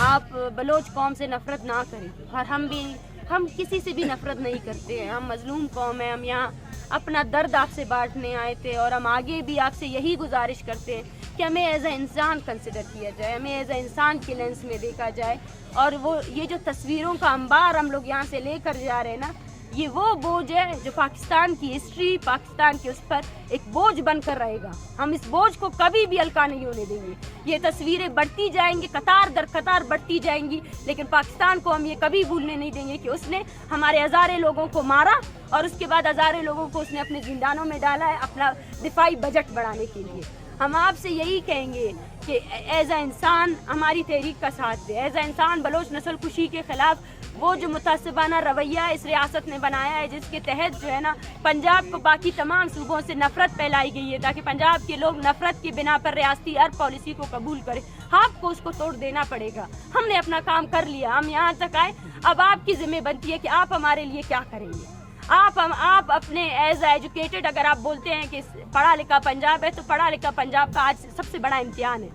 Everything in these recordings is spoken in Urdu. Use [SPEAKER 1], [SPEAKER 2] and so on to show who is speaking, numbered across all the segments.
[SPEAKER 1] آپ بلوچ قوم سے نفرت نہ کریں، اور ہم کسی سے بھی نفرت نہیں کرتے ہیں. ہم مظلوم قوم ہیں. ہم یہاں اپنا درد آپ سے بانٹنے آئے تھے، اور ہم آگے بھی آپ سے یہی گزارش کرتے ہیں کہ ہمیں ایز اے انسان کنسیڈر کیا جائے، ہمیں ایز اے انسان کے لینس میں دیکھا جائے. اور وہ یہ جو تصویروں کا انبار ہم لوگ یہاں سے لے کر جا رہے ہیں نا، یہ وہ بوجھ ہے جو پاکستان کی ہسٹری، پاکستان کے اس پر ایک بوجھ بن کر رہے گا. ہم اس بوجھ کو کبھی بھی ہلکا نہیں ہونے دیں گے. یہ تصویریں بڑھتی جائیں گی، قطار در قطار بڑھتی جائیں گی، لیکن پاکستان کو ہم یہ کبھی بھولنے نہیں دیں گے کہ اس نے ہمارے ہزارے لوگوں کو مارا، اور اس کے بعد ہزارے لوگوں کو اس نے اپنے زندانوں میں ڈالا ہے اپنا دفاعی بجٹ بڑھانے کے لیے. ہم آپ سے یہی کہیں گے کہ ایز اے انسان ہماری تحریک کا ساتھ دے. ایز اے انسان بلوچ نسل کشی کے خلاف وہ جو متعصبانہ رویہ اس ریاست نے بنایا ہے، جس کے تحت جو ہے نا پنجاب کو باقی تمام صوبوں سے نفرت پھیلائی گئی ہے تاکہ پنجاب کے لوگ نفرت کی بنا پر ریاستی ہر پالیسی کو قبول کریں. آپ کو اس کو توڑ دینا پڑے گا. ہم نے اپنا کام کر لیا، ہم یہاں تک آئے. اب آپ کی ذمہ بنتی ہے کہ آپ ہمارے لیے کیا کریں گے. آپ اپنے ایز ایجوکیٹڈ اگر آپ بولتے ہیں کہ پڑھا لکھا پنجاب ہے، تو پڑھا لکھا پنجاب کا آج سب سے بڑا امتحان ہے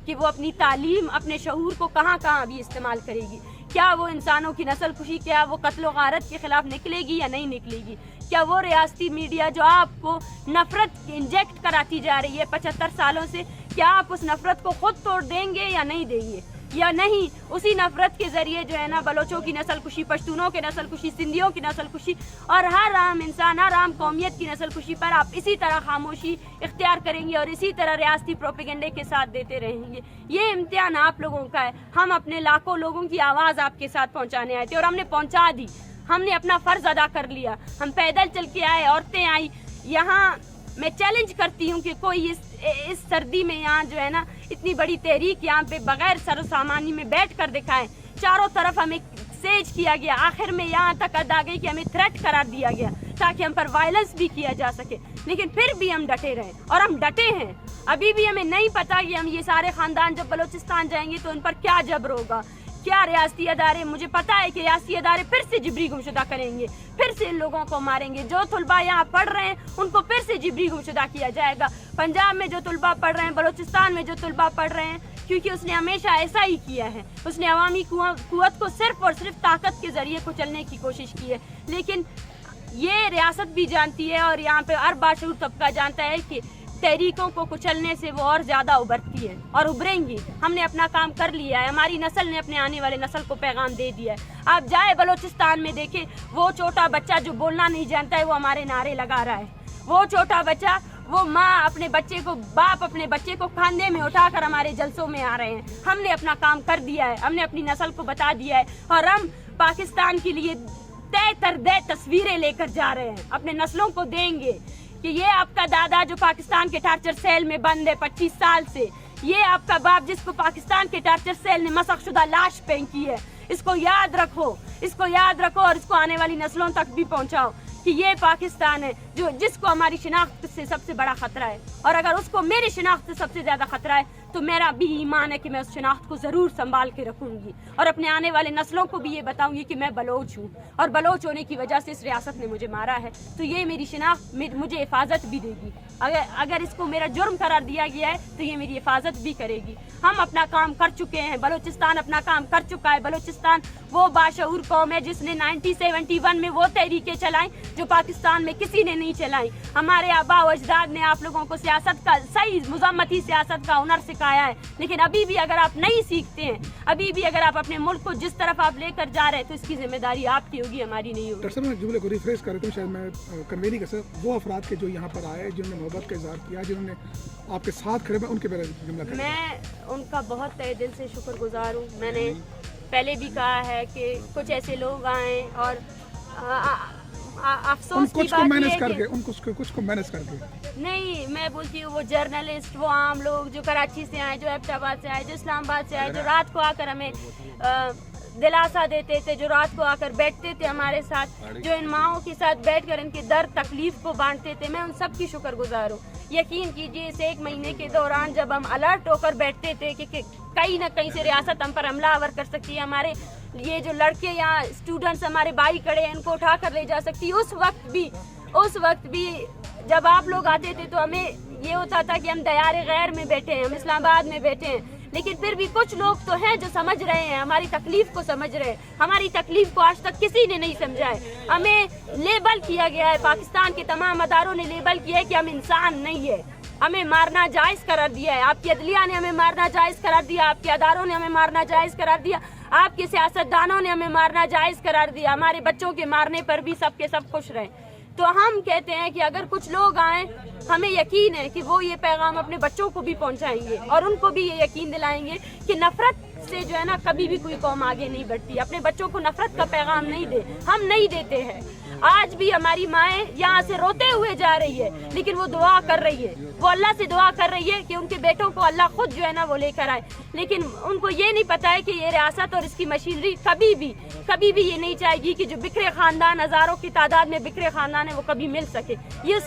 [SPEAKER 1] کہ وہ اپنی تعلیم، اپنے شعور کو کہاں بھی استعمال کرے گی. کیا وہ انسانوں کی نسل کشی، کیا وہ قتل و غارت کے خلاف نکلے گی یا نہیں نکلے گی؟ کیا وہ ریاستی میڈیا جو آپ کو نفرت انجیکٹ کراتی جا رہی ہے 75 سالوں سے، کیا آپ اس نفرت کو خود توڑ دیں گے یا نہیں دیں گے؟ یا نہیں اسی نفرت کے ذریعے جو ہے نا بلوچوں کی نسل کشی، پشتونوں کی نسل کشی، سندھیوں کی نسل کشی اور ہر عام انسان، ہر عام قومیت کی نسل کشی پر آپ اسی طرح خاموشی اختیار کریں گے اور اسی طرح ریاستی پروپیگنڈے کے ساتھ دیتے رہیں گے؟ یہ امتحان آپ لوگوں کا ہے. ہم اپنے لاکھوں لوگوں کی آواز آپ کے ساتھ پہنچانے آئے تھے اور ہم نے پہنچا دی. ہم نے اپنا فرض ادا کر لیا. ہم پیدل چل کے آئے، عورتیں آئی. یہاں میں چیلنج کرتی ہوں کہ کوئی اس سردی میں یہاں جو ہے نا اتنی بڑی تحریک یہاں پہ بغیر سر و سامانی میں بیٹھ کر دکھائیں. چاروں طرف ہمیں سیج کیا گیا، آخر میں یہاں تک حد آ گئی کہ ہمیں تھریٹ قرار دیا گیا تاکہ ہم پر وائلنس بھی کیا جا سکے، لیکن پھر بھی ہم ڈٹے رہے اور ہم ڈٹے ہیں. ابھی بھی ہمیں نہیں پتا کہ ہم یہ سارے خاندان جب بلوچستان جائیں گے تو ان پر کیا جبر ہوگا، کیا ریاستی ادارے. مجھے پتا ہے کہ ریاستی ادارے پھر سے جبری گمشدہ کریں گے، پھر سے ان لوگوں کو ماریں گے. جو طلباء یہاں پڑھ رہے ہیں ان کو پھر سے جبری گمشدہ کیا جائے گا. پنجاب میں جو طلباء پڑھ رہے ہیں، بلوچستان میں جو طلباء پڑھ رہے ہیں، کیونکہ اس نے ہمیشہ ایسا ہی کیا ہے. اس نے عوامی قوت کو صرف اور صرف طاقت کے ذریعے کچلنے کی کوشش کی ہے. لیکن یہ ریاست بھی جانتی ہے اور یہاں پہ ہر باشعور طبقہ جانتا ہے کہ تحریکوں کو کچلنے سے وہ اور زیادہ ابھرتی ہے اور ابھریں گی. ہم نے اپنا کام کر لیا ہے. ہماری نسل نے اپنے آنے والے نسل کو پیغام دے دیا ہے. آپ جائے بلوچستان میں دیکھیں، وہ چھوٹا بچہ جو بولنا نہیں جانتا ہے وہ ہمارے نعرے لگا رہا ہے. وہ چھوٹا بچہ، وہ ماں اپنے بچے کو، باپ اپنے بچے کو کھاندے میں اٹھا کر ہمارے جلسوں میں آ رہے ہیں. ہم نے اپنا کام کر دیا ہے. ہم نے اپنی نسل کو بتا دیا ہے اور ہم پاکستان کے لیے طے تر دے تصویریں لے کر جا رہے ہیں. اپنے نسلوں کو دیں گے کہ یہ آپ کا دادا جو پاکستان کے ٹارچر سیل میں بند ہے 25 سال سے، یہ آپ کا باپ جس کو پاکستان کے ٹارچر سیل نے مسخ شدہ لاش پھینکی ہے. اس کو یاد رکھو، اس کو یاد رکھو اور اس کو آنے والی نسلوں تک بھی پہنچاؤ کہ یہ پاکستان ہے جس کو ہماری شناخت سے سب سے بڑا خطرہ ہے. اور اگر اس کو میری شناخت سے سب سے زیادہ خطرہ ہے تو میرا بھی ایمان ہے کہ میں اس شناخت کو ضرور سنبھال کے رکھوں گی اور اپنے آنے والے نسلوں کو بھی یہ بتاؤں گی کہ میں بلوچ ہوں اور بلوچ ہونے کی وجہ سے اس ریاست نے مجھے مارا ہے. تو یہ میری شناخت مجھے حفاظت بھی دے گی. اگر اس کو میرا جرم قرار دیا گیا ہے تو یہ میری حفاظت بھی کرے گی. ہم اپنا کام کر چکے ہیں. بلوچستان اپنا کام کر چکا ہے. بلوچستان وہ باشعور قوم ہے جس نے 1971 میں وہ تحریکیں چلائیں جو پاکستان میں کسی نے نہیں چلائیں. ہمارے آباء و اجداد نے آپ لوگوں کو سیاست کا صحیح مذمتی سیاست کا ہنر سکھایا ہے. لیکن ابھی بھی اگر آپ نہیں سیکھتے ہیں، ابھی بھی اگر آپ اپنے ملک کو جس طرف آپ لے کر جا رہے ہیں تو اس کی ذمہ داری آپ کی ہوگی، ہماری نہیں ہوگی.
[SPEAKER 2] ڈاکٹر صاحب میں جملے کو ریفریش کر رہتا ہوں، شاید میں کنوے نہیں کر سکتا. وہ افراد کے جو یہاں پر آئے، جنہوں نے محبت کا اظہار کیا، جنہوں نے آپ کے ساتھ کھڑے ہوئے، ان کے بارے میں جملہ کریں.
[SPEAKER 1] میں ان کا بہت تہہ دل سے شکر گزار ہوں. میں نے پہلے بھی کہا ہے کہ کچھ ایسے لوگ آئیں اور افسوس کی بات یہ ہے کہ
[SPEAKER 2] کچھ کو مینج کر کے
[SPEAKER 1] نہیں، میں بولتی ہوں وہ جرنلسٹ، وہ عام لوگ جو کراچی سے آئے، جو ایبٹ آباد سے آئے، جو اسلام آباد سے آئے، جو رات کو آ کر ہمیں دلاسا دیتے تھے، جو رات کو آ کر بیٹھتے تھے ہمارے ساتھ، جو ان ماؤں کے ساتھ بیٹھ کر ان کے درد تکلیف کو بانٹتے تھے، میں ان سب کی شکر گزار ہوں. یقین کیجیے اس 1 مہینے کے دوران جب ہم الرٹ ہو کر بیٹھتے تھے کہ کہیں نہ کہیں سے ریاست ہم پر حملہ آور کر سکتی ہے، ہمارے یہ جو لڑکے یہاں اسٹوڈنٹس ہمارے بھائی کھڑے ہیں ان کو اٹھا کر لے جا سکتی، اس وقت بھی جب آپ لوگ آتے تھے تو ہمیں یہ ہوتا تھا کہ ہم دیار غیر میں بیٹھے ہیں، ہم اسلام آباد میں بیٹھے ہیں. لیکن پھر بھی کچھ لوگ تو ہیں جو سمجھ رہے ہیں، ہماری تکلیف کو سمجھ رہے ہیں. ہماری تکلیف کو آج تک کسی نے نہیں سمجھا ہے. ہمیں لیبل کیا گیا ہے، پاکستان کے تمام اداروں نے لیبل کیا ہے کہ ہم انسان نہیں ہے. ہمیں مارنا جائز قرار دیا ہے. آپ کی عدلیہ نے ہمیں مارنا جائز قرار دیا، آپ کے اداروں نے ہمیں مارنا جائز قرار دیا، آپ کے سیاستدانوں نے ہمیں مارنا جائز قرار دیا. ہمارے بچوں کے مارنے پر بھی سب کے سب خوش رہیں. تو ہم کہتے ہیں کہ اگر کچھ لوگ آئیں، ہمیں یقین ہے کہ وہ یہ پیغام اپنے بچوں کو بھی پہنچائیں گے اور ان کو بھی یہ یقین دلائیں گے کہ نفرت سے جو ہے نا کبھی بھی کوئی قوم آگے نہیں بڑھتی. اپنے بچوں کو نفرت کا پیغام نہیں دے، ہم نہیں دیتے ہیں. آج بھی ہماری مائیں یہاں سے روتے ہوئے جا رہی ہے، لیکن وہ دعا کر رہی ہے، وہ اللہ سے دعا کر رہی ہے کہ ان کے بیٹوں کو اللہ خود جو ہے نا وہ لے کر آئے. لیکن ان کو یہ نہیں پتا ہے کہ یہ ریاست اور اس کی مشینری کبھی بھی یہ نہیں چاہے گی کہ جو بکھرے خاندان، ہزاروں کی تعداد میں بکھرے خاندان ہیں، وہ کبھی مل سکے. یہ